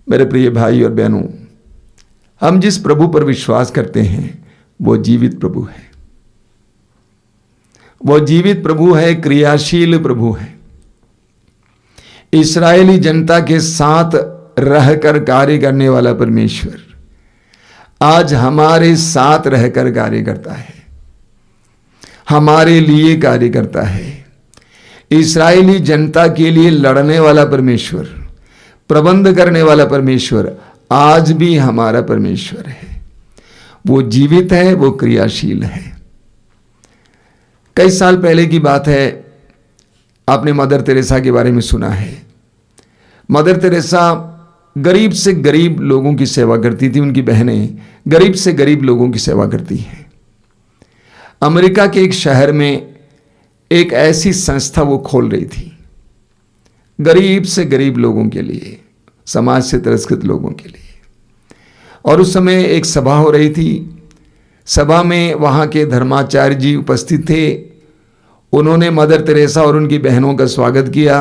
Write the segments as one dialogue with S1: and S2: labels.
S1: मेरे प्रिय भाई और बहनों, हम जिस प्रभु पर विश्वास करते हैं वो जीवित प्रभु है। वो जीवित प्रभु है, क्रियाशील प्रभु है। इस्राएली जनता के साथ रहकर कार्य करने वाला परमेश्वर आज हमारे साथ रहकर कार्य करता है, हमारे लिए कार्य करता है। इस्राएली जनता के लिए लड़ने वाला परमेश्वर, प्रबंध करने वाला परमेश्वर आज भी हमारा परमेश्वर है। वो जीवित है, वो क्रियाशील है। कई साल पहले की बात है, आपने मदर तेरेसा के बारे में सुना है। मदर तेरेसा गरीब से गरीब लोगों की सेवा करती थी। उनकी बहनें गरीब से गरीब लोगों की सेवा करती हैं। अमेरिका के एक शहर में एक ऐसी संस्था वो खोल रही थी, गरीब से गरीब लोगों के लिए, समाज से तिरस्कृत लोगों के लिए। और उस समय एक सभा हो रही थी। सभा में वहाँ के धर्माचार्य जी उपस्थित थे। उन्होंने मदर तेरेसा और उनकी बहनों का स्वागत किया।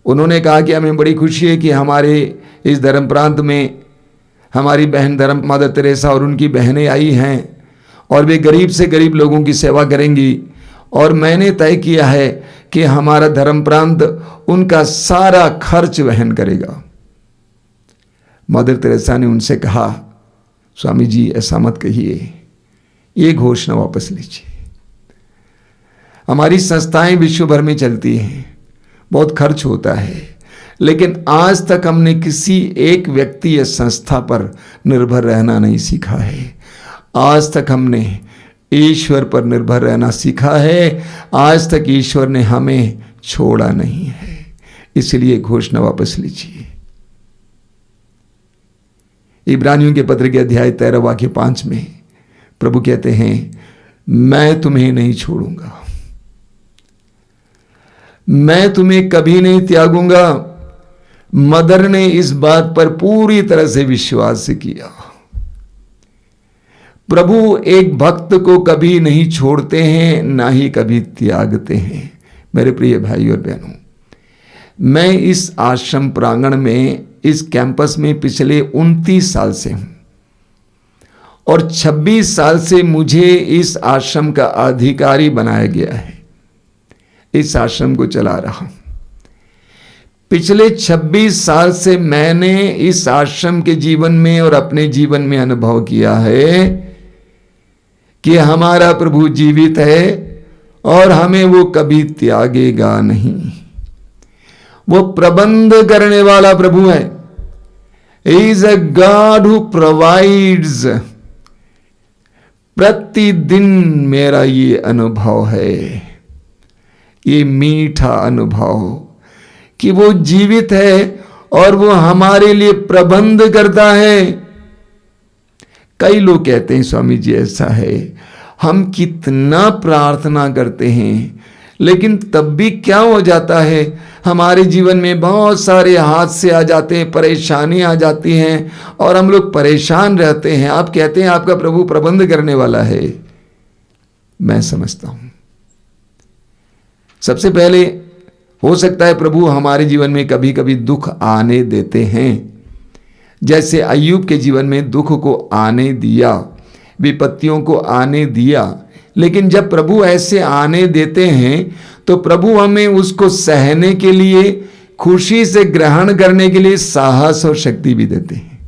S1: उन्होंने कहा कि हमें बड़ी खुशी है कि हमारे इस धर्म प्रांत में हमारी बहन धर्म मदर तेरेसा और उनकी बहनें आई हैं और वे गरीब से गरीब लोगों की सेवा करेंगी। और मैंने तय किया है कि हमारा धर्म प्रांत उनका सारा खर्च वहन करेगा। मदर तेरेसा ने उनसे कहा, स्वामी जी ऐसा मत कहिए, ये घोषणा वापस लीजिए। हमारी संस्थाएं विश्व भर में चलती हैं, बहुत खर्च होता है, लेकिन आज तक हमने किसी एक व्यक्ति या संस्था पर निर्भर रहना नहीं सीखा है। आज तक हमने ईश्वर पर निर्भर रहना सीखा है। आज तक ईश्वर ने हमें छोड़ा नहीं है। इसलिए घोषणा वापस लीजिए। इब्रानियों के पत्र के अध्याय 13 वाक्य 5 में प्रभु कहते हैं, मैं तुम्हें नहीं छोड़ूंगा, मैं तुम्हें कभी नहीं त्यागूंगा। मदर ने इस बात पर पूरी तरह से विश्वास किया। प्रभु एक भक्त को कभी नहीं छोड़ते हैं, ना ही कभी त्यागते हैं। मेरे प्रिय भाई और बहनों, मैं इस आश्रम प्रांगण में, इस कैंपस में पिछले 29 साल से हूं और 26 साल से मुझे इस आश्रम का अधिकारी बनाया गया है। इस आश्रम को चला रहा हूं। पिछले 26 साल से मैंने इस आश्रम के जीवन में और अपने जीवन में अनुभव किया है कि हमारा प्रभु जीवित है और हमें वो कभी त्यागेगा नहीं। वो प्रबंध करने वाला प्रभु है। He is a God who provides। प्रतिदिन मेरा ये अनुभव है, ये मीठा अनुभव कि वो जीवित है और वो हमारे लिए प्रबंध करता है। कई लोग कहते हैं, स्वामी जी ऐसा है, हम कितना प्रार्थना करते हैं लेकिन तब भी क्या हो जाता है, हमारे जीवन में बहुत सारे हादसे आ जाते हैं, परेशानी आ जाती हैं और हम लोग परेशान रहते हैं। आप कहते हैं आपका प्रभु प्रबंध करने वाला है। मैं समझता हूं सबसे पहले हो सकता है प्रभु हमारे जीवन में कभी कभी दुख आने देते हैं, जैसे अय्यूब के जीवन में दुख को आने दिया, विपत्तियों को आने दिया। लेकिन जब प्रभु ऐसे आने देते हैं तो प्रभु हमें उसको सहने के लिए, खुशी से ग्रहण करने के लिए साहस और शक्ति भी देते हैं।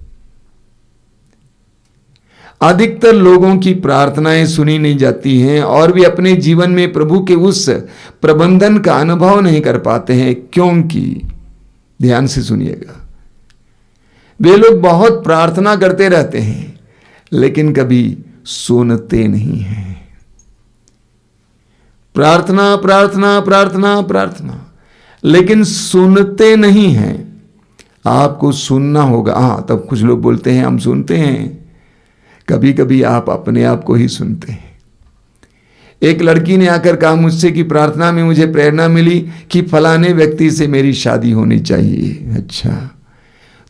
S1: अधिकतर लोगों की प्रार्थनाएं सुनी नहीं जाती हैं और वे अपने जीवन में प्रभु के उस प्रबंधन का अनुभव नहीं कर पाते हैं, क्योंकि ध्यान से सुनिएगा, वे लोग बहुत प्रार्थना करते रहते हैं लेकिन कभी सुनते नहीं हैं। प्रार्थना प्रार्थना प्रार्थना प्रार्थना, लेकिन सुनते नहीं हैं। आपको सुनना होगा। हाँ, तब कुछ लोग बोलते हैं हम सुनते हैं। कभी कभी आप अपने आप को ही सुनते हैं। एक लड़की ने आकर कहा मुझसे कि प्रार्थना में मुझे प्रेरणा मिली कि फलाने व्यक्ति से मेरी शादी होनी चाहिए। अच्छा,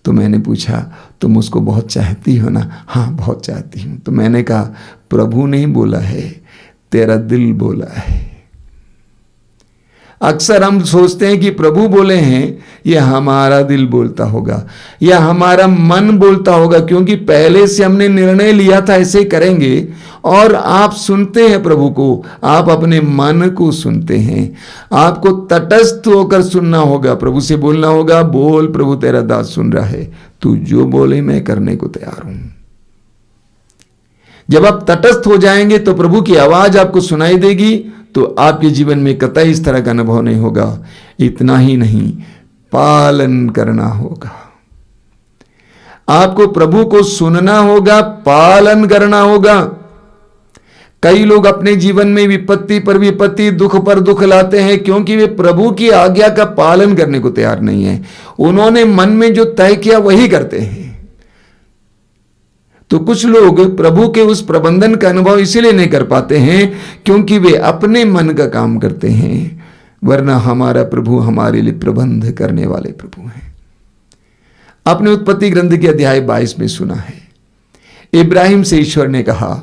S1: तो मैंने पूछा तुम उसको बहुत चाहती हो ना? हाँ, बहुत चाहती हूँ। तो मैंने कहा प्रभु नहीं बोला है, तेरा दिल बोला है। अक्सर हम सोचते हैं कि प्रभु बोले हैं, ये हमारा दिल बोलता होगा या हमारा मन बोलता होगा, क्योंकि पहले से हमने निर्णय लिया था ऐसे करेंगे। और आप सुनते हैं प्रभु को, आप अपने मन को सुनते हैं। आपको तटस्थ होकर सुनना होगा, प्रभु से बोलना होगा, बोल प्रभु तेरा दास सुन रहा है, तू जो बोले मैं करने को तैयार हूं। जब आप तटस्थ हो जाएंगे तो प्रभु की आवाज आपको सुनाई देगी, तो आपके जीवन में कतई इस तरह का अनुभव नहीं होगा। इतना ही नहीं, पालन करना होगा। आपको प्रभु को सुनना होगा, पालन करना होगा। कई लोग अपने जीवन में विपत्ति पर विपत्ति, दुख पर दुख लाते हैं, क्योंकि वे प्रभु की आज्ञा का पालन करने को तैयार नहीं है। उन्होंने मन में जो तय किया वही करते हैं। तो कुछ लोग प्रभु के उस प्रबंधन का अनुभव इसीलिए नहीं कर पाते हैं क्योंकि वे अपने मन का काम करते हैं, वरना हमारा प्रभु हमारे लिए प्रबंध करने वाले प्रभु हैं। आपने उत्पत्ति ग्रंथ के अध्याय 22 में सुना है, इब्राहिम से ईश्वर ने कहा,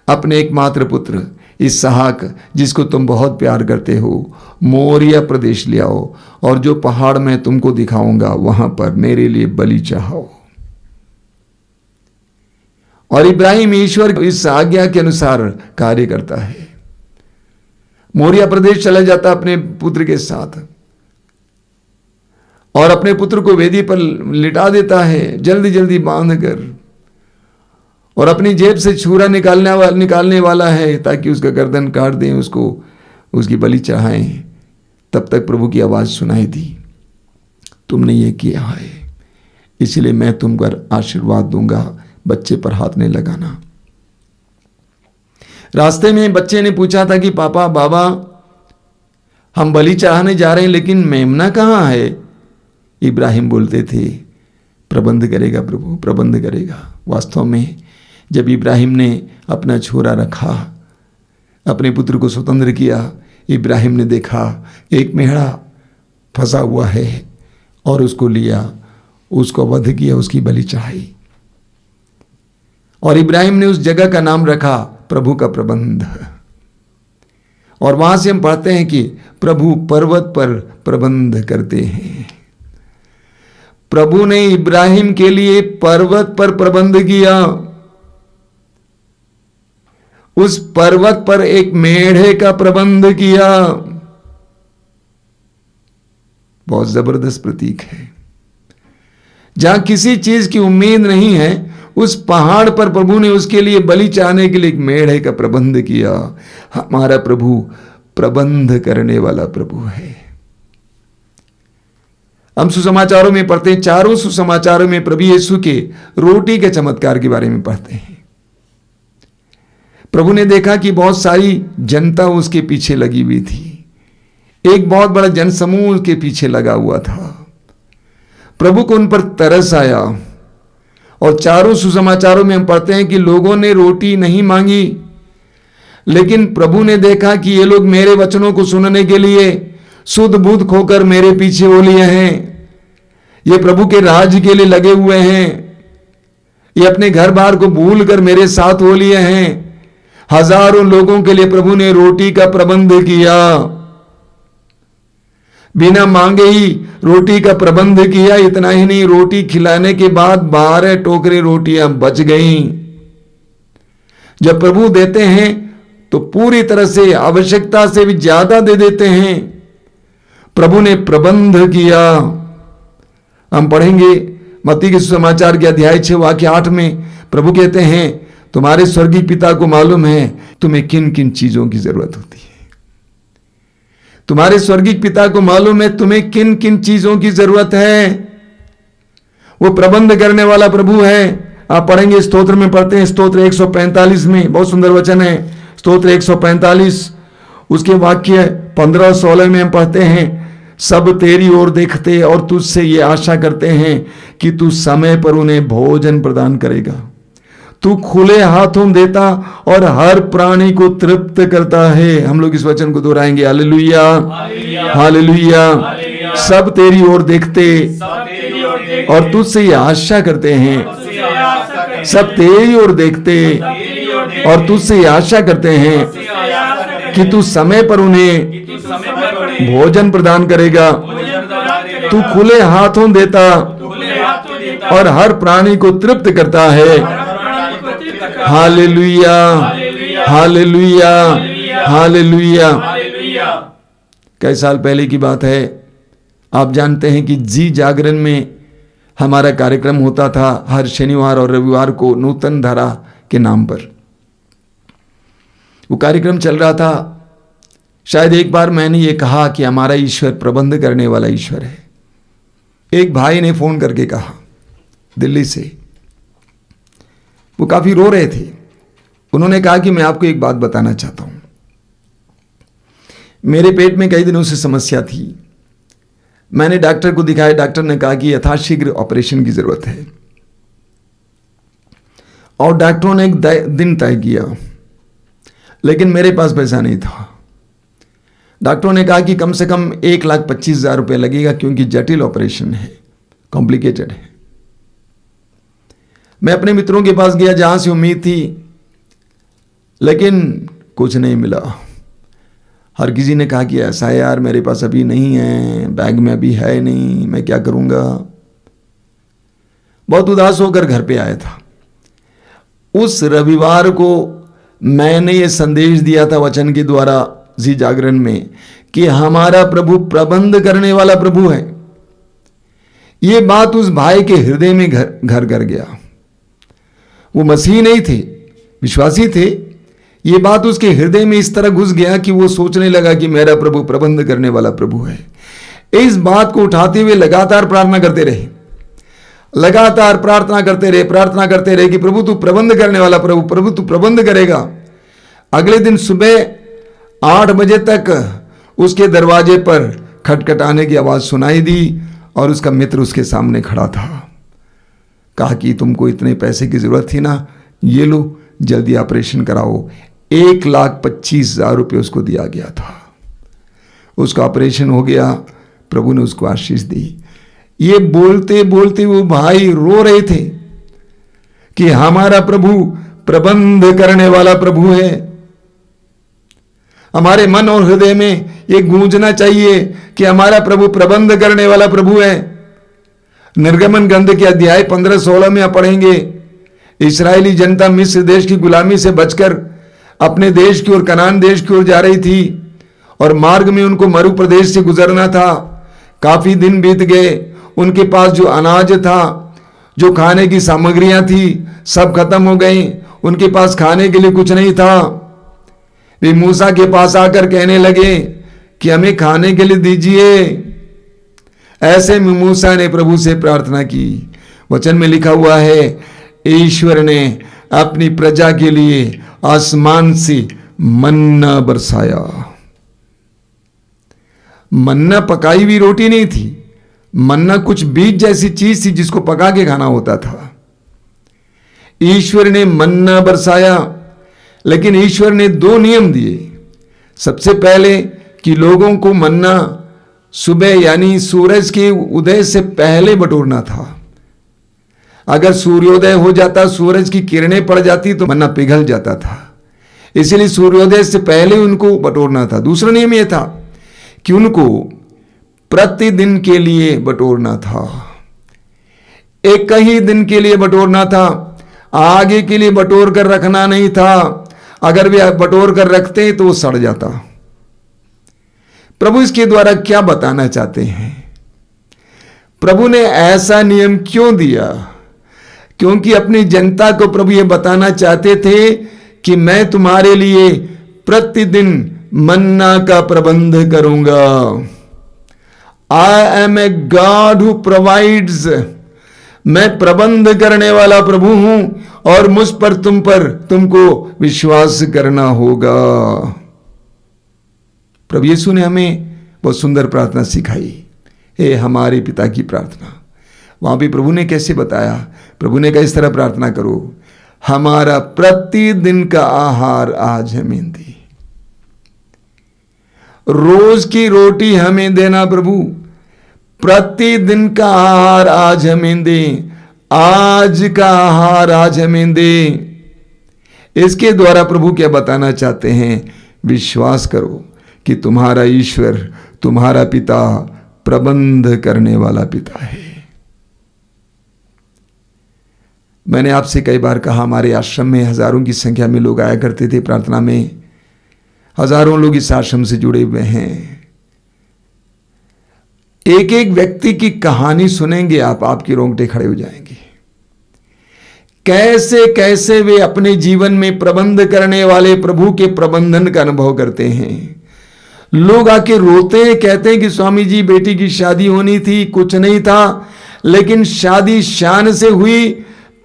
S1: अपने एकमात्र पुत्र इसहाक जिसको तुम बहुत प्यार करते हो, मोरिया प्रदेश ले आओ और जो पहाड़ मैं तुमको दिखाऊंगा वहां पर मेरे लिए बलि चढ़ाओ। और इब्राहिम ईश्वर इस आज्ञा के अनुसार कार्य करता है। मोरिया प्रदेश चला जाता अपने पुत्र के साथ और अपने पुत्र को वेदी पर लिटा देता है जल्दी जल्दी बांधकर, और अपनी जेब से छुरा निकालने वाला है ताकि उसका गर्दन काट दें, उसको उसकी बलि चढ़ाएं। तब तक प्रभु की आवाज सुनाई दी, तुमने ये किया है इसलिए मैं तुम पर आशीर्वाद दूंगा, बच्चे पर हाथ नहीं लगाना। रास्ते में बच्चे ने पूछा था कि पापा बाबा हम बलि चढ़ाने जा रहे हैं लेकिन मेमना कहाँ है? इब्राहिम बोलते थे, प्रबंध करेगा प्रभु, प्रबंध करेगा। वास्तव में जब इब्राहिम ने अपना छोरा रखा, अपने पुत्र को स्वतंत्र किया, इब्राहिम ने देखा एक मेढ़ा फंसा हुआ है और उसको लिया, उसको वध किया, उसकी बलि चढ़ाई। और इब्राहिम ने उस जगह का नाम रखा प्रभु का प्रबंध। और वहां से हम पढ़ते हैं कि प्रभु पर्वत पर प्रबंध करते हैं। प्रभु ने इब्राहिम के लिए पर्वत पर प्रबंध किया। उस पर्वत पर एक मेढ़े का प्रबंध किया। बहुत जबरदस्त प्रतीक है। जहां किसी चीज की उम्मीद नहीं है, उस पहाड़ पर प्रभु ने उसके लिए बलि चढ़ाने के लिए एक मेढ़े का प्रबंध किया। हमारा प्रभु प्रबंध करने वाला प्रभु है। हम सुसमाचारों में पढ़ते हैं, चारों सुसमाचारों में प्रभु यीशु के रोटी के चमत्कार के बारे में पढ़ते हैं। प्रभु ने देखा कि बहुत सारी जनता उसके पीछे लगी हुई थी, एक बहुत बड़ा जनसमूह उसके पीछे लगा हुआ था। प्रभु को उन पर तरस आया और चारों सुसमाचारों में हम पढ़ते हैं कि लोगों ने रोटी नहीं मांगी, लेकिन प्रभु ने देखा कि ये लोग मेरे वचनों को सुनने के लिए शुद्ध बुद्ध खोकर मेरे पीछे हो लिए हैं, ये प्रभु के राज्य के लिए लगे हुए हैं, ये अपने घर बार को भूल कर मेरे साथ हो लिए हैं। हजारों लोगों के लिए प्रभु ने रोटी का प्रबंध किया, बिना मांगे ही रोटी का प्रबंध किया। इतना ही नहीं, रोटी खिलाने के बाद 12 टोकरे रोटियां बच गईं। जब प्रभु देते हैं तो पूरी तरह से आवश्यकता से भी ज्यादा दे देते हैं। प्रभु ने प्रबंध किया। हम पढ़ेंगे मत्ती के सुसमाचार के अध्याय 6 वाक्य 8 में प्रभु कहते हैं, तुम्हारे स्वर्गीय पिता को मालूम है तुम्हें किन किन चीजों की जरूरत होती है। तुम्हारे स्वर्गीय पिता को मालूम है तुम्हें किन किन चीजों की जरूरत है। वो प्रबंध करने वाला प्रभु है। आप पढ़ेंगे, स्तोत्र में पढ़ते हैं, स्तोत्र 145 में बहुत सुंदर वचन है, स्तोत्र 145 उसके वाक्य 15 और 16 में हम पढ़ते हैं, सब तेरी ओर देखते और तुझसे ये आशा करते हैं कि तू समय पर उन्हें भोजन प्रदान करेगा। तू खुले हाथों देता और हर प्राणी को तृप्त करता है। हम लोग इस वचन को दोहराएंगे, हालेलुया हालेलुया। सब तेरी ओर देखते और तुझसे ये आशा करते हैं, सब तेरी ओर देखते और तुझसे ये आशा करते हैं कि तू समय पर उन्हें भोजन प्रदान करेगा। तू खुले हाथों देता और हर प्राणी को तृप्त करता है। Hallelujah, hallelujah, hallelujah. कई साल पहले की बात है, आप जानते हैं कि जी जागरण में हमारा कार्यक्रम होता था हर शनिवार और रविवार को, नूतन धारा के नाम पर वो कार्यक्रम चल रहा था। शायद एक बार मैंने ये कहा कि हमारा ईश्वर प्रबंध करने वाला ईश्वर है। एक भाई ने फोन करके कहा दिल्ली से, वो काफी रो रहे थे। उन्होंने कहा कि मैं आपको एक बात बताना चाहता हूं, मेरे पेट में कई दिनों से समस्या थी। मैंने डॉक्टर को दिखाया, डॉक्टर ने कहा कि यथाशीघ्र ऑपरेशन की जरूरत है। और डॉक्टरों ने एक दिन तय किया, लेकिन मेरे पास पैसा नहीं था। डॉक्टरों ने कहा कि कम से कम 1,25,000 रुपये लगेगा, क्योंकि जटिल ऑपरेशन है, कॉम्प्लिकेटेड है। मैं अपने मित्रों के पास गया जहां से उम्मीद थी, लेकिन कुछ नहीं मिला। हर किसी ने कहा कि ऐसा है यार, मेरे पास अभी नहीं है, बैग में अभी है नहीं, मैं क्या करूंगा। बहुत उदास होकर घर पे आया था। उस रविवार को मैंने ये संदेश दिया था वचन के द्वारा जी जागरण में कि हमारा प्रभु प्रबंध करने वाला प्रभु है। ये बात उस भाई के हृदय में घर कर गया। वो मसीह नहीं थे, विश्वासी थे। ये बात उसके हृदय में इस तरह घुस गया कि वो सोचने लगा कि मेरा प्रभु प्रबंध करने वाला प्रभु है। इस बात को उठाते हुए लगातार प्रार्थना करते रहे, लगातार प्रार्थना करते रहे कि प्रभु तू प्रबंध करने वाला प्रभु, प्रभु तू प्रबंध करेगा। अगले दिन सुबह 8 बजे तक उसके दरवाजे पर खटखटाने की आवाज सुनाई दी और उसका मित्र उसके सामने खड़ा था। कहा कि तुमको इतने पैसे की जरूरत थी ना, ये लो जल्दी ऑपरेशन कराओ। 1,25,000 रुपये उसको दिया गया था। उसका ऑपरेशन हो गया, प्रभु ने उसको आशीष दी। ये बोलते बोलते वो भाई रो रहे थे कि हमारा प्रभु प्रबंध करने वाला प्रभु है। हमारे मन और हृदय में ये गूंजना चाहिए कि हमारा प्रभु प्रबंध करने वाला प्रभु है। निर्गमन ग्रंथ के अध्याय 15-16 में आप पढ़ेंगे, इस्राएली जनता मिस्र देश की गुलामी से बचकर अपने देश की ओर, कनान देश की ओर जा रही थी और मार्ग में उनको मरु प्रदेश से गुजरना था। काफी दिन बीत गए, उनके पास जो अनाज था, जो खाने की सामग्रियां थी, सब खत्म हो गई। उनके पास खाने के लिए कुछ नहीं था। वे मूसा के पास आकर कहने लगे कि हमें खाने के लिए दीजिए। ऐसे में मूसा ने प्रभु से प्रार्थना की। वचन में लिखा हुआ है, ईश्वर ने अपनी प्रजा के लिए आसमान से मन्ना बरसाया। मन्ना पकाई हुई रोटी नहीं थी, मन्ना कुछ बीज जैसी चीज थी जिसको पका के खाना होता था। ईश्वर ने मन्ना बरसाया, लेकिन ईश्वर ने 2 नियम दिए। सबसे पहले कि लोगों को मन्ना सुबह यानी सूरज के उदय से पहले बटोरना था। अगर सूर्योदय हो जाता, सूरज की किरणें पड़ जाती तो मन्ना पिघल जाता था। इसलिए सूर्योदय से पहले उनको बटोरना था। दूसरा नियम यह था कि उनको प्रतिदिन के लिए बटोरना था, एक ही दिन के लिए बटोरना था, आगे के लिए बटोर कर रखना नहीं था। अगर वे बटोर कर रखते तो वो सड़ जाता। प्रभु इसके द्वारा क्या बताना चाहते हैं? प्रभु ने ऐसा नियम क्यों दिया? क्योंकि अपनी जनता को प्रभु ये बताना चाहते थे कि मैं तुम्हारे लिए प्रतिदिन मन्ना का प्रबंध करूंगा। I am a God who provides. मैं प्रबंध करने वाला प्रभु हूं और मुझ पर तुमको विश्वास करना होगा। प्रभु यीशु ने हमें बहुत सुंदर प्रार्थना सिखाई, हे हमारे पिता की प्रार्थना। वहां भी प्रभु ने कैसे बताया? प्रभु ने कहा इस तरह प्रार्थना करो, हमारा प्रतिदिन का आहार आज हमें दे। रोज की रोटी हमें देना प्रभु, प्रतिदिन का आहार आज हमें दे, आज का आहार आज हमें दे। इसके द्वारा प्रभु क्या बताना चाहते हैं? विश्वास करो कि तुम्हारा ईश्वर, तुम्हारा पिता प्रबंध करने वाला पिता है। मैंने आपसे कई बार कहा, हमारे आश्रम में हजारों की संख्या में लोग आया करते थे प्रार्थना में। हजारों लोग इस आश्रम से जुड़े हुए हैं। एक एक व्यक्ति की कहानी सुनेंगे आप, आपके रोंगटे खड़े हो जाएंगे। कैसे कैसे वे अपने जीवन में प्रबंध करने वाले प्रभु के प्रबंधन का अनुभव करते हैं। लोग आके रोते हैं, कहते हैं कि स्वामी जी बेटी की शादी होनी थी, कुछ नहीं था, लेकिन शादी शान से हुई,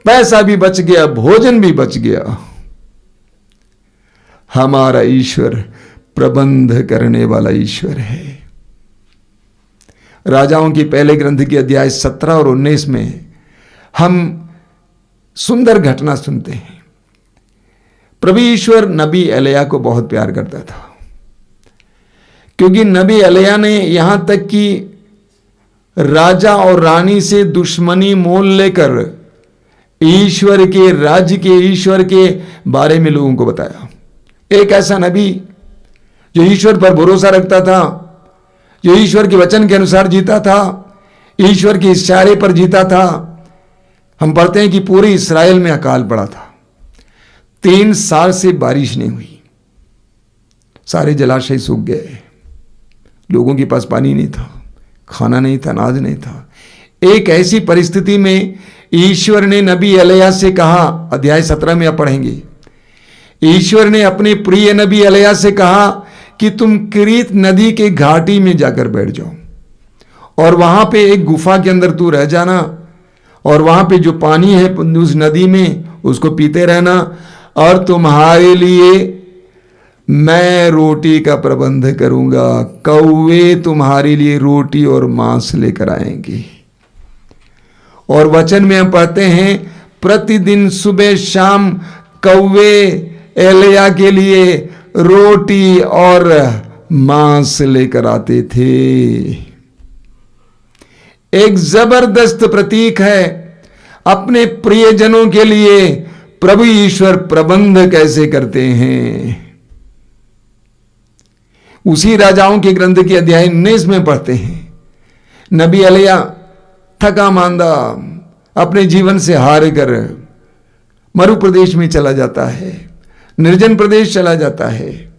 S1: पैसा भी बच गया, भोजन भी बच गया। हमारा ईश्वर प्रबंध करने वाला ईश्वर है। राजाओं की पहले ग्रंथ के अध्याय 17 और 19 में हम सुंदर घटना सुनते हैं। प्रभु ईश्वर नबी एलिया को बहुत प्यार करता था, क्योंकि नबी एलिया ने यहां तक कि राजा और रानी से दुश्मनी मोल लेकर ईश्वर के राज्य के, ईश्वर के बारे में लोगों को बताया। एक ऐसा नबी जो ईश्वर पर भरोसा रखता था, जो ईश्वर के वचन के अनुसार जीता था, ईश्वर के इशारे पर जीता था। हम पढ़ते हैं कि पूरे इस्राएल में अकाल पड़ा था, 3 साल से बारिश नहीं हुई, सारे जलाशय सूख गए, लोगों के पास पानी नहीं था, खाना नहीं था, अनाज नहीं था। एक ऐसी परिस्थिति में ईश्वर ने नबी एलिया से कहा, अध्याय 17 में आप पढ़ेंगे, ईश्वर ने अपने प्रिय नबी एलिया से कहा कि तुम किरीत नदी के घाटी में जाकर बैठ जाओ और वहां पे एक गुफा के अंदर तू रह जाना, और वहां पे जो पानी है उस नदी में उसको पीते रहना, और तुम्हारे लिए मैं रोटी का प्रबंध करूंगा। कौवे तुम्हारे लिए रोटी और मांस लेकर आएंगे। और वचन में हम पढ़ते हैं, प्रतिदिन सुबह शाम कौवे एलिया के लिए रोटी और मांस लेकर आते थे। एक जबरदस्त प्रतीक है अपने प्रियजनों के लिए प्रभु ईश्वर प्रबंध कैसे करते हैं। उसी राजाओं के ग्रंथ के अध्याय 19 में पढ़ते हैं, नबी एलिया थका मांदा अपने जीवन से हार कर मरु प्रदेश में चला जाता है, निर्जन प्रदेश चला जाता है,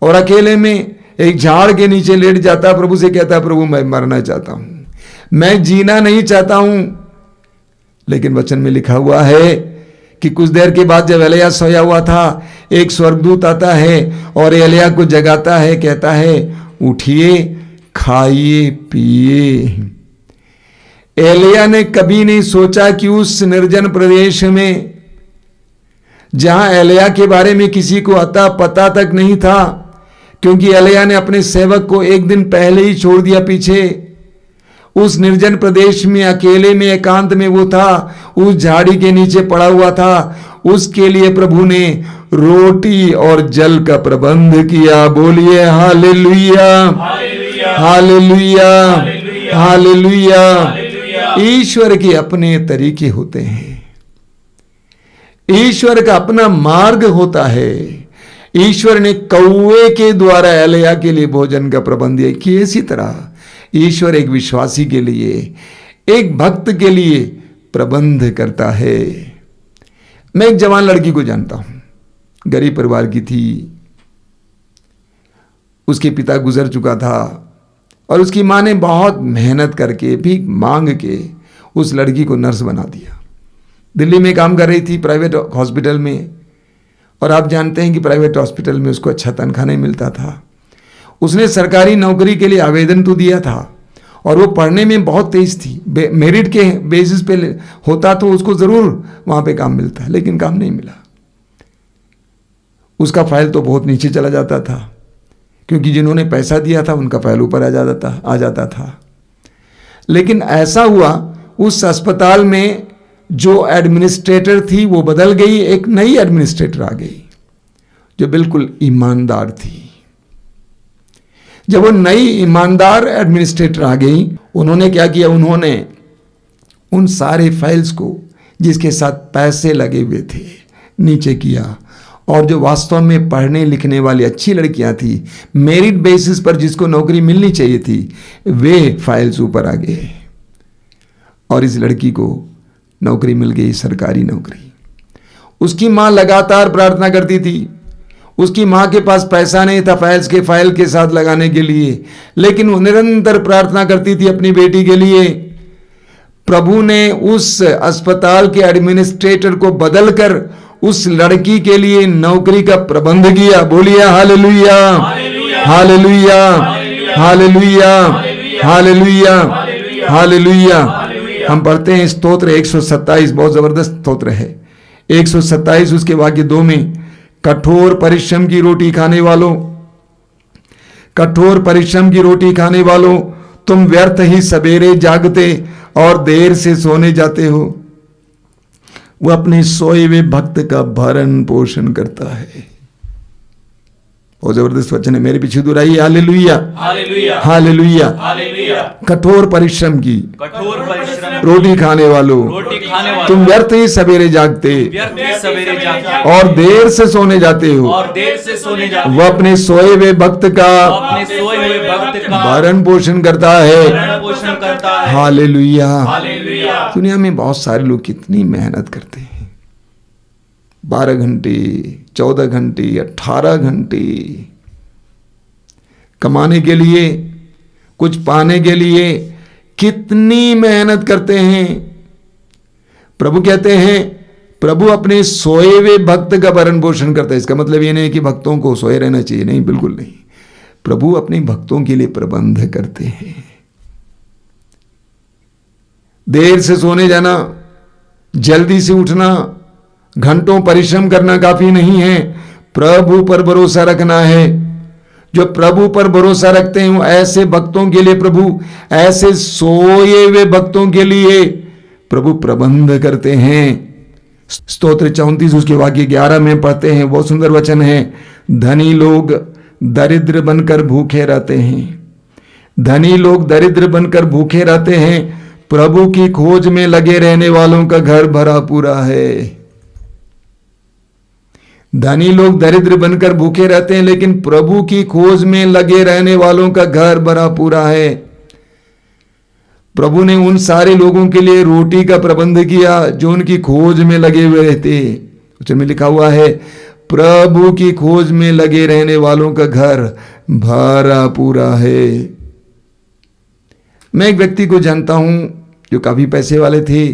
S1: और अकेले में एक झाड़ के नीचे लेट जाता, प्रभु से कहता, प्रभु मैं मरना चाहता हूं, मैं जीना नहीं चाहता हूं। लेकिन वचन में लिखा हुआ है कि कुछ देर के बाद जब एलिया सोया हुआ था, एक स्वर्गदूत आता है और एलिया को जगाता है, कहता है उठिए, खाइए, पिए। एलिया ने कभी नहीं सोचा कि उस निर्जन प्रदेश में, जहां एलिया के बारे में किसी को अता पता तक नहीं था, क्योंकि एलिया ने अपने सेवक को एक दिन पहले ही छोड़ दिया पीछे, उस निर्जन प्रदेश में अकेले में एकांत में वो था, उस झाड़ी के नीचे पड़ा हुआ था। उसके लिए प्रभु ने रोटी और जल का प्रबंध किया। बोलिए हालेलुया, हालेलुया, हालेलुया। ईश्वर के अपने तरीके होते हैं, ईश्वर का अपना मार्ग होता है। ईश्वर ने कौवे के द्वारा एलिया के लिए भोजन का प्रबंध किया कि इसी तरह ईश्वर एक विश्वासी के लिए, एक भक्त के लिए प्रबंध करता है। मैं एक जवान लड़की को जानता हूं, गरीब परिवार की थी, उसके पिता गुजर चुका था और उसकी मां ने बहुत मेहनत करके भीख मांग के उस लड़की को नर्स बना दिया। दिल्ली में काम कर रही थी प्राइवेट हॉस्पिटल में, और आप जानते हैं कि प्राइवेट हॉस्पिटल में उसको अच्छा तनख्वाह नहीं मिलता था। उसने सरकारी नौकरी के लिए आवेदन तो दिया था और वो पढ़ने में बहुत तेज थी, मेरिट के बेसिस पे होता तो उसको जरूर वहां पे काम मिलता, लेकिन काम नहीं मिला। उसका फाइल तो बहुत नीचे चला जाता था, क्योंकि जिन्होंने पैसा दिया था उनका फाइल ऊपर आ जाता था। लेकिन ऐसा हुआ, उस अस्पताल में जो एडमिनिस्ट्रेटर थी वो बदल गई, एक नई एडमिनिस्ट्रेटर आ गई जो बिल्कुल ईमानदार थी। जब वो नई ईमानदार एडमिनिस्ट्रेटर आ गई, उन्होंने क्या किया, उन्होंने उन सारे फाइल्स को जिसके साथ पैसे लगे हुए थे नीचे किया और जो वास्तव में पढ़ने लिखने वाली अच्छी लड़कियां थी, मेरिट बेसिस पर जिसको नौकरी मिलनी चाहिए थी, वे फाइल्स ऊपर आ गए और इस लड़की को नौकरी मिल गई, सरकारी नौकरी। उसकी मां लगातार प्रार्थना करती थी। उसकी मां के पास पैसा नहीं था फाइल के साथ लगाने के लिए, लेकिन वो निरंतर प्रार्थना करती थी अपनी बेटी के लिए। प्रभु ने उस अस्पताल के एडमिनिस्ट्रेटर को बदलकर उस लड़की के लिए नौकरी का प्रबंध किया। बोलिए hallelujah, hallelujah, hallelujah, hallelujah, hallelujah. हम पढ़ते हैं स्तोत्र 127, बहुत जबरदस्त स्तोत्र है। 127 उसके वाक्य 2 में, कठोर परिश्रम की रोटी खाने वालों, कठोर परिश्रम की रोटी खाने वालों, तुम व्यर्थ ही सवेरे जागते और देर से सोने जाते हो। वो अपने सोए हुए भक्त का भरण पोषण करता है। बहुत जबरदस्त वचन है, मेरे पीछे दोहराइए हालेलुया, हालेलुया, हालेलुया, हालेलुया। कठोर परिश्रम की रोटी खाने वालों, तुम व्यर्थ ही सवेरे जागते और देर से सोने जाते हो। वह अपने सोए हुए भक्त का भरण पोषण करता है। हालेलुया। दुनिया में बहुत सारे लोग कितनी मेहनत करते हैं, 12 घंटे, 14 घंटे, 18 घंटे कमाने के लिए, कुछ पाने के लिए कितनी मेहनत करते हैं। प्रभु कहते हैं, प्रभु अपने सोए हुए भक्त का भरण पोषण करता है। इसका मतलब ये नहीं कि भक्तों को सोए रहना चाहिए, नहीं, बिल्कुल नहीं। प्रभु अपने भक्तों के लिए प्रबंध करते हैं। देर से सोने जाना, जल्दी से उठना, घंटों परिश्रम करना काफी नहीं है। प्रभु पर भरोसा रखना है। जो प्रभु पर भरोसा रखते हैं ऐसे भक्तों के लिए प्रभु, ऐसे सोए हुए भक्तों के लिए प्रभु प्रबंध करते हैं। स्तोत्र 34 उसके वाक्य 11 में पढ़ते हैं, बहुत सुंदर वचन है, धनी लोग दरिद्र बनकर भूखे रहते हैं। धनी लोग दरिद्र बनकर भूखे रहते हैं, प्रभु की खोज में लगे रहने वालों का घर भरा पूरा है। धनी लोग दरिद्र बनकर भूखे रहते हैं, लेकिन प्रभु की खोज में लगे रहने वालों का घर भरा पूरा है। प्रभु ने उन सारे लोगों के लिए रोटी का प्रबंध किया जो उनकी खोज में लगे हुए रहते। उसमें लिखा हुआ है, प्रभु की खोज में लगे रहने वालों का घर भरा पूरा है। मैं एक व्यक्ति को जानता हूं जो काफी पैसे वाले थे,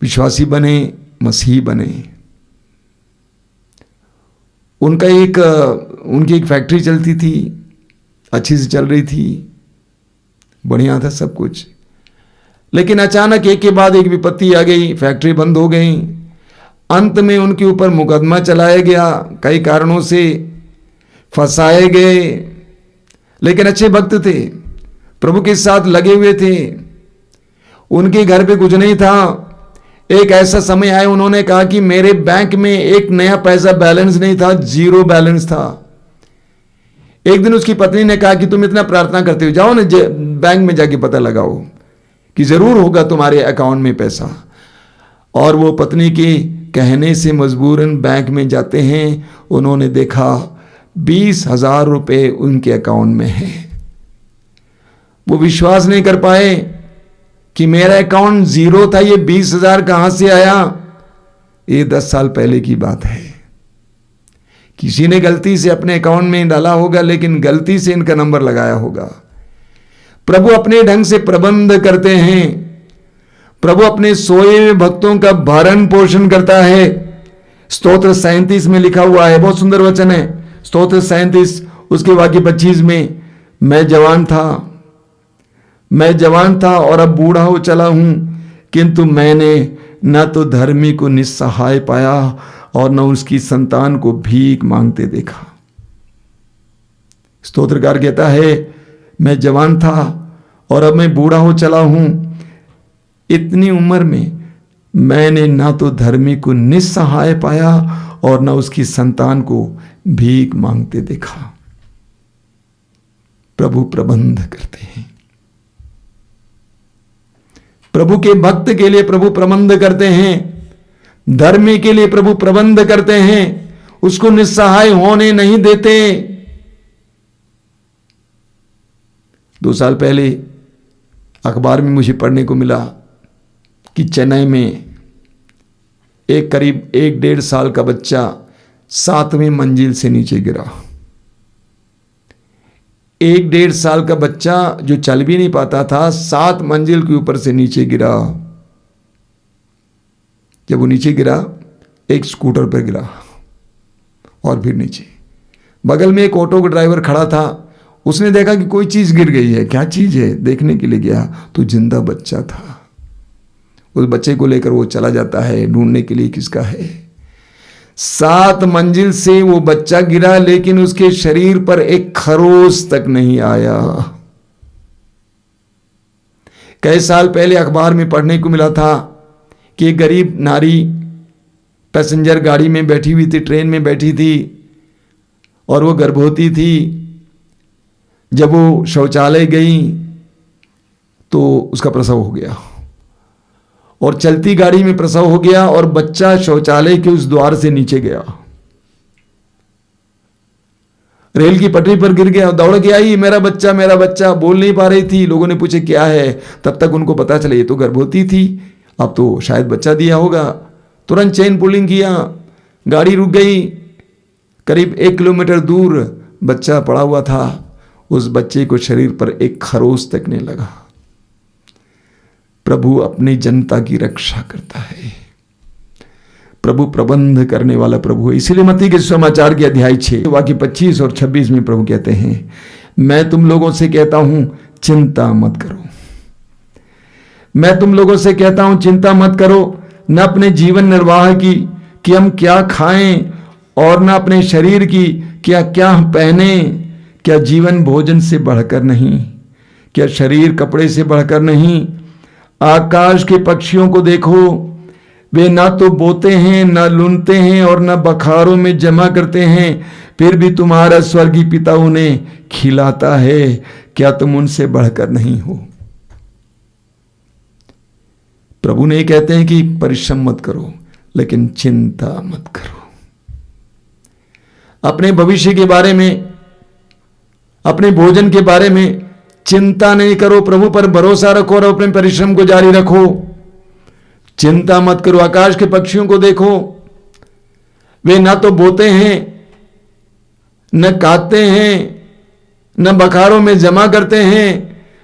S1: विश्वासी बने, मसीही बने। उनकी एक फैक्ट्री चलती थी, अच्छी से चल रही थी, बढ़िया था सब कुछ। लेकिन अचानक एक के बाद एक विपत्ति आ गई, फैक्ट्री बंद हो गई। अंत में उनके ऊपर मुकदमा चलाया गया, कई कारणों से फंसाए गए। लेकिन अच्छे भक्त थे, प्रभु के साथ लगे हुए थे। उनके घर पे कुछ नहीं था। एक ऐसा समय आया, उन्होंने कहा कि मेरे बैंक में एक नया पैसा बैलेंस नहीं था, 0 बैलेंस था। एक दिन उसकी पत्नी ने कहा कि तुम इतना प्रार्थना करते हो, जाओ ना बैंक में जाके पता लगाओ कि जरूर होगा तुम्हारे अकाउंट में पैसा। और वो पत्नी के कहने से मजबूरन बैंक में जाते हैं। उन्होंने देखा 20,000 रुपए उनके अकाउंट में है। वो विश्वास नहीं कर पाए कि मेरा अकाउंट 0 था, ये 20,000 कहां से आया। ये 10 साल पहले की बात है। किसी ने गलती से अपने अकाउंट में डाला होगा, लेकिन गलती से इनका नंबर लगाया होगा। प्रभु अपने ढंग से प्रबंध करते हैं। प्रभु अपने सोए हुए भक्तों का भरण पोषण करता है। स्तोत्र 37 में लिखा हुआ है, बहुत सुंदर वचन है। स्तोत्र 37 उसके वाक्य 25 में, मैं जवान था और अब बूढ़ा हो चला हूं, किंतु मैंने न तो धर्मी को निस्सहाय पाया और न उसकी संतान को भीख मांगते देखा। स्तोत्रकार कहता है, मैं जवान था और अब मैं बूढ़ा हो चला हूं। इतनी उम्र में मैंने ना तो धर्मी को निस्सहाय पाया और न उसकी संतान को भीख मांगते देखा। प्रभु प्रबंध करते हैं। प्रभु के भक्त के लिए प्रभु प्रबंध करते हैं। धर्मी के लिए प्रभु प्रबंध करते हैं, उसको निस्सहाय होने नहीं देते। 2 साल पहले अखबार में मुझे पढ़ने को मिला कि चेन्नई में एक करीब 1-1.5 साल का बच्चा 7वीं मंजिल से नीचे गिरा। 1-1.5 साल का बच्चा जो चल भी नहीं पाता था, 7 मंजिल के ऊपर से नीचे गिरा। जब वो नीचे गिरा, एक स्कूटर पर गिरा और फिर नीचे। बगल में एक ऑटो का ड्राइवर खड़ा था, उसने देखा कि कोई चीज गिर गई है, क्या चीज है देखने के लिए गया तो जिंदा बच्चा था। उस बच्चे को लेकर वो चला जाता है ढूंढने के लिए किसका है। 7 मंजिल से वो बच्चा गिरा, लेकिन उसके शरीर पर एक खरोंच तक नहीं आया। कई साल पहले अखबार में पढ़ने को मिला था कि एक गरीब नारी पैसेंजर गाड़ी में बैठी हुई थी, ट्रेन में बैठी थी और वो गर्भवती थी। जब वो शौचालय गई तो उसका प्रसव हो गया और चलती गाड़ी में प्रसव हो गया और बच्चा शौचालय के उस द्वार से नीचे गया, रेल की पटरी पर गिर गया। दौड़ के आई, मेरा बच्चा, बोल नहीं पा रही थी। लोगों ने पूछे क्या है, तब तक उनको पता चला ये तो गर्भवती थी, अब तो शायद बच्चा दिया होगा। तुरंत चेन पुलिंग किया, गाड़ी रुक गई। करीब 1 किलोमीटर दूर बच्चा पड़ा हुआ था। उस बच्चे को शरीर पर एक खरोंच तक नहीं लगा। प्रभु अपनी जनता की रक्षा करता है। प्रभु प्रबंध करने वाला प्रभु है। इसीलिए मत्ती के समाचार के अध्याय 6 वाक्य 25 और 26 में प्रभु कहते हैं, मैं तुम लोगों से कहता हूं चिंता मत करो। मैं तुम लोगों से कहता हूं चिंता मत करो, न अपने जीवन निर्वाह की कि हम क्या खाएं, और न अपने शरीर की क्या क्या पहने। क्या जीवन भोजन से बढ़कर नहीं, क्या शरीर कपड़े से बढ़कर नहीं। आकाश के पक्षियों को देखो, वे ना तो बोते हैं, ना लुनते हैं और ना बखारों में जमा करते हैं, फिर भी तुम्हारा स्वर्गीय पिता उन्हें खिलाता है। क्या तुम उनसे बढ़कर नहीं हो। प्रभु ने कहते हैं कि परिश्रम मत करो, लेकिन चिंता मत करो। अपने भविष्य के बारे में, अपने भोजन के बारे में चिंता नहीं करो। प्रभु पर भरोसा रखो और अपने परिश्रम को जारी रखो। चिंता मत करो। आकाश के पक्षियों को देखो, वे ना तो बोते हैं, न काटते हैं, न बखारों में जमा करते हैं,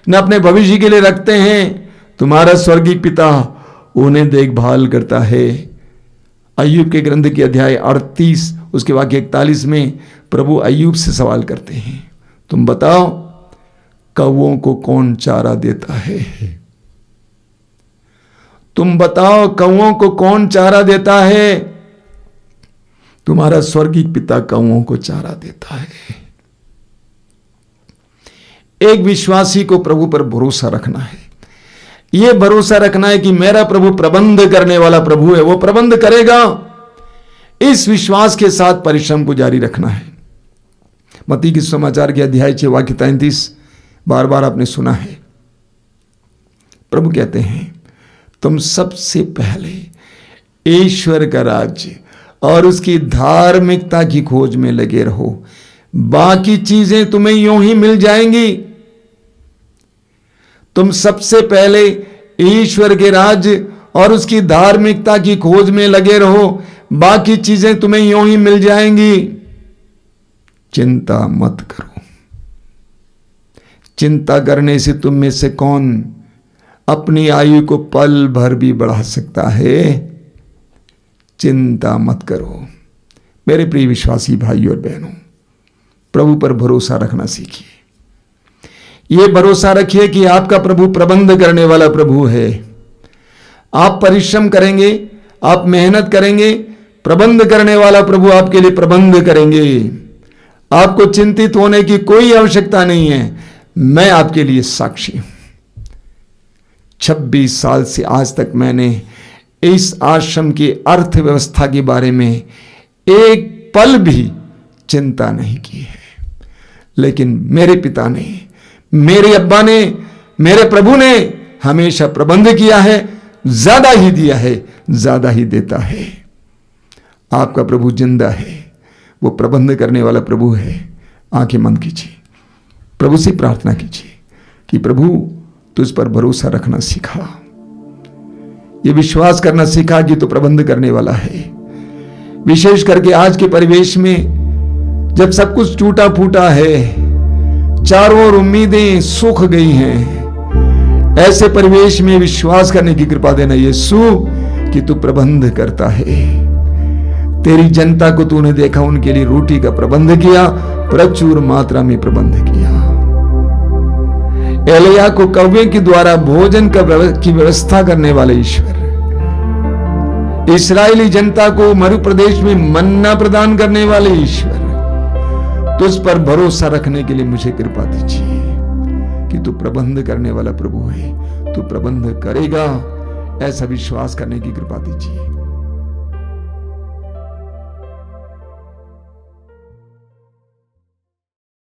S1: न अपने भविष्य के लिए रखते हैं। तुम्हारा स्वर्गीय पिता उन्हें देखभाल करता है। अय्यूब के ग्रंथ के अध्याय 38 उसके वाक्य 41 में प्रभु अय्यूब से सवाल करते हैं, तुम बताओ कौवों को कौन चारा देता है। तुम बताओ कौवों को कौन चारा देता है। तुम्हारा स्वर्गीय पिता कौवों को चारा देता है। एक विश्वासी को प्रभु पर भरोसा रखना है। यह भरोसा रखना है कि मेरा प्रभु प्रबंध करने वाला प्रभु है, वो प्रबंध करेगा। इस विश्वास के साथ परिश्रम को जारी रखना है। मत्ती के समाचार के अध्याय 6 वाक्य 33 बार बार आपने सुना है। प्रभु कहते हैं, तुम सबसे पहले ईश्वर का राज्य और उसकी धार्मिकता की खोज में लगे रहो, बाकी चीजें तुम्हें यूं ही मिल जाएंगी। तुम सबसे पहले ईश्वर के राज्य और उसकी धार्मिकता की खोज में लगे रहो, बाकी चीजें तुम्हें यूं ही मिल जाएंगी। चिंता मत करो। चिंता करने से तुम में से कौन अपनी आयु को पल भर भी बढ़ा सकता है। चिंता मत करो। मेरे प्रिय विश्वासी भाइयों और बहनों, प्रभु पर भरोसा रखना सीखिए। यह भरोसा रखिए कि आपका प्रभु प्रबंध करने वाला प्रभु है। आप परिश्रम करेंगे, आप मेहनत करेंगे, प्रबंध करने वाला प्रभु आपके लिए प्रबंध करेंगे। आपको चिंतित होने की कोई आवश्यकता नहीं है। मैं आपके लिए साक्षी हूं। 26 साल से आज तक मैंने इस आश्रम की अर्थव्यवस्था के बारे में एक पल भी चिंता नहीं की है, लेकिन मेरे पिता ने, मेरे अब्बा ने, मेरे प्रभु ने हमेशा प्रबंध किया है। ज्यादा ही दिया है, ज्यादा ही देता है। आपका प्रभु जिंदा है, वो प्रबंध करने वाला प्रभु है। आंखें बंद कीजिए, प्रभु से प्रार्थना कीजिए कि प्रभु तुझ पर भरोसा रखना सिखा, ये विश्वास करना सिखा कि तू प्रबंध करने वाला है। विशेष करके आज के परिवेश में जब सब कुछ टूटा फूटा है, चारों ओर उम्मीदें सूख गई हैं, ऐसे परिवेश में विश्वास करने की कृपा देना यीशु कि तू प्रबंध करता है। तेरी जनता को तूने देखा, उनके लिए रोटी का प्रबंध किया, प्रचुर मात्रा में प्रबंध किया। एलिया को कौवे के द्वारा भोजन की व्यवस्था करने वाले ईश्वर, इस्राएली जनता को मरु प्रदेश में मन्ना प्रदान करने वाले ईश्वर, तुझ पर भरोसा रखने के लिए मुझे कृपा दीजिए कि तू प्रबंध करने वाला प्रभु है, तू प्रबंध करेगा, ऐसा विश्वास करने की कृपा दीजिए।